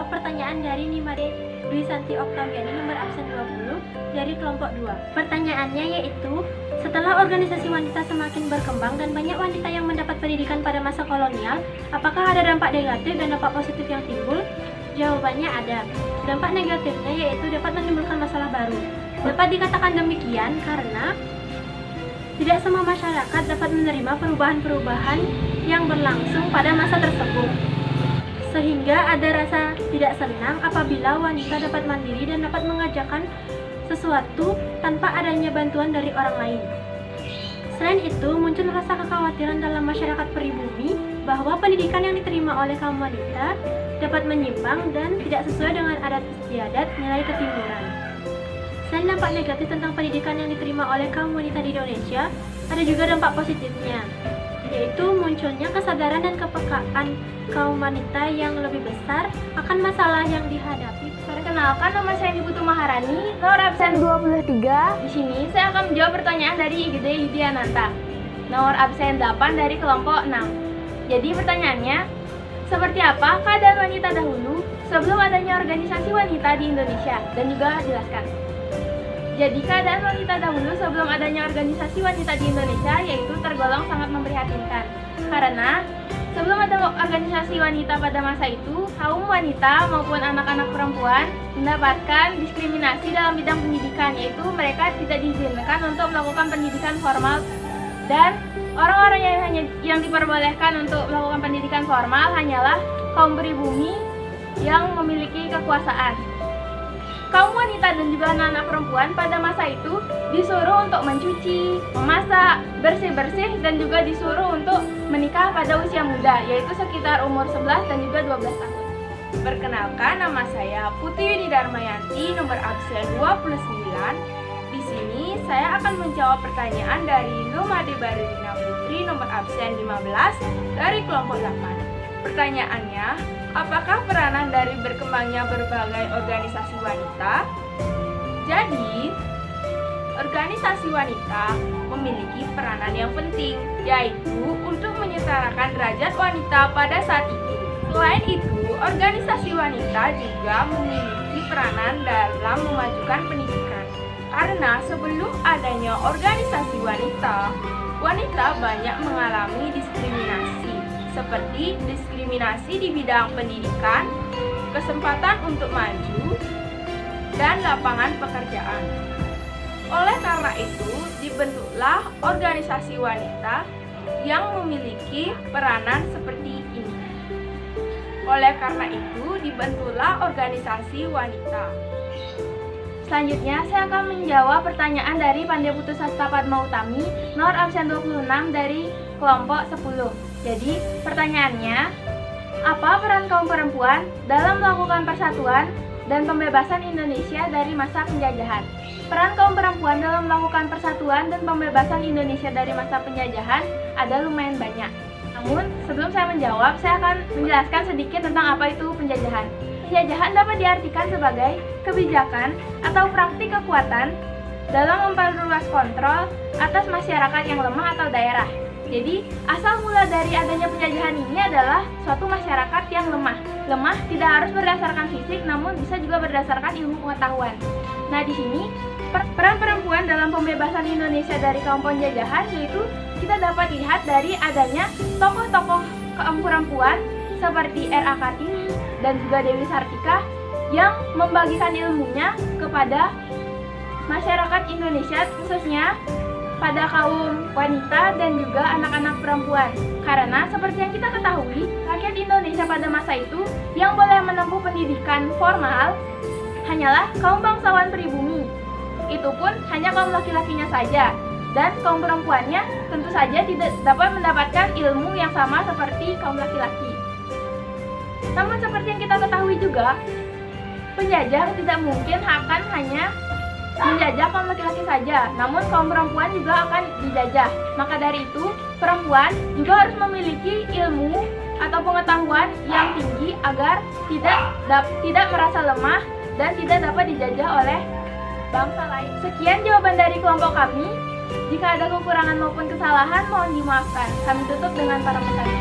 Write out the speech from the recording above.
menjawab pertanyaan dari Nimade Dwi Santi Oktaviani nomor absen 20 dari kelompok 2. Pertanyaannya yaitu, setelah organisasi wanita semakin berkembang dan banyak wanita yang mendapat pendidikan pada masa kolonial, apakah ada dampak negatif dan dampak positif yang timbul? Jawabannya ada. Dampak negatifnya yaitu dapat menimbulkan masalah baru. Dapat dikatakan demikian karena tidak semua masyarakat dapat menerima perubahan-perubahan yang berlangsung pada masa tersebut. Sehingga ada rasa tidak senang apabila wanita dapat mandiri dan dapat mengerjakan sesuatu tanpa adanya bantuan dari orang lain. Selain itu, muncul rasa kekhawatiran dalam masyarakat pribumi bahwa pendidikan yang diterima oleh kaum wanita dapat menyimpang dan tidak sesuai dengan adat istiadat nilai ketimuran. Selain dampak negatif tentang pendidikan yang diterima oleh kaum wanita di Indonesia, ada juga dampak positifnya, yaitu munculnya kesadaran dan kepekaan kaum wanita yang lebih besar akan masalah yang dihadapi. Perkenalkan, nama saya Niputu Maharani, nomor absen 23. Di sini saya akan menjawab pertanyaan dari IGD Yudiananta, nomor absen 8 dari kelompok 6. Jadi pertanyaannya, seperti apa keadaan wanita dahulu sebelum adanya organisasi wanita di Indonesia? Dan juga jelaskan. Jadi keadaan wanita dahulu sebelum adanya organisasi wanita di Indonesia yaitu tergolong sangat memprihatinkan. Karena sebelum ada organisasi wanita pada masa itu, kaum wanita maupun anak-anak perempuan mendapatkan diskriminasi dalam bidang pendidikan, yaitu mereka tidak diizinkan untuk melakukan pendidikan formal, dan orang-orang yang diperbolehkan untuk melakukan pendidikan formal hanyalah kaum pribumi yang memiliki kekuasaan. Kaum wanita dan juga anak-anak perempuan pada masa itu disuruh untuk mencuci, memasak, bersih-bersih, dan juga disuruh untuk menikah pada usia muda, yaitu sekitar umur 11 dan juga 12 tahun. Perkenalkan, nama saya Putri Yuni Darmayanti, nomor absen 29. Di sini saya akan menjawab pertanyaan dari Lumade Barilina Putri, nomor absen 15 dari kelompok 8. Pertanyaannya, apakah peranan dari berkembangnya berbagai organisasi wanita? Jadi, organisasi wanita memiliki peranan yang penting, yaitu untuk menyetarakan derajat wanita pada saat itu. Selain itu, organisasi wanita juga memiliki peranan dalam memajukan pendidikan. Karena sebelum adanya organisasi wanita, wanita banyak mengalami diskriminasi, seperti diskriminasi di bidang pendidikan, kesempatan untuk maju, dan lapangan pekerjaan. Oleh karena itu, dibentuklah organisasi wanita yang memiliki peranan seperti ini. Oleh karena itu, dibentuklah organisasi wanita. Selanjutnya, saya akan menjawab pertanyaan dari Pandey Putusastra Padma Utami, nomor absen 26 dari kelompok 10. Jadi, pertanyaannya, apa peran kaum perempuan dalam melakukan persatuan dan pembebasan Indonesia dari masa penjajahan? Peran kaum perempuan dalam melakukan persatuan dan pembebasan Indonesia dari masa penjajahan ada lumayan banyak. Namun, sebelum saya menjawab, saya akan menjelaskan sedikit tentang apa itu penjajahan. Penjajahan dapat diartikan sebagai kebijakan atau praktik kekuatan dalam memperluas kontrol atas masyarakat yang lemah atau daerah. Jadi, asal mula dari adanya penjajahan ini adalah suatu masyarakat yang lemah. Lemah tidak harus berdasarkan fisik, namun bisa juga berdasarkan ilmu pengetahuan. Nah, di sini peran perempuan dalam pembebasan Indonesia dari kaum penjajahan yaitu kita dapat lihat dari adanya tokoh-tokoh kaum perempuan seperti R.A. Kartini dan juga Dewi Sartika yang membagikan ilmunya kepada masyarakat Indonesia, khususnya pada kaum wanita dan juga anak-anak perempuan. Karena seperti yang kita ketahui, rakyat Indonesia pada masa itu yang boleh menempuh pendidikan formal hanyalah kaum bangsawan pribumi. Itu pun hanya kaum laki-lakinya saja, dan kaum perempuannya tentu saja tidak dapat mendapatkan ilmu yang sama seperti kaum laki-laki. Namun seperti yang kita ketahui juga, penjajah tidak mungkin akan hanya menjajah kaum laki-laki saja, namun kaum perempuan juga akan dijajah. Maka dari itu, perempuan juga harus memiliki ilmu atau pengetahuan yang tinggi agar tidak merasa lemah dan tidak dapat dijajah oleh bangsa lain. Sekian jawaban dari kelompok kami. Jika ada kekurangan maupun kesalahan, mohon dimaafkan. Kami tutup dengan para peserta.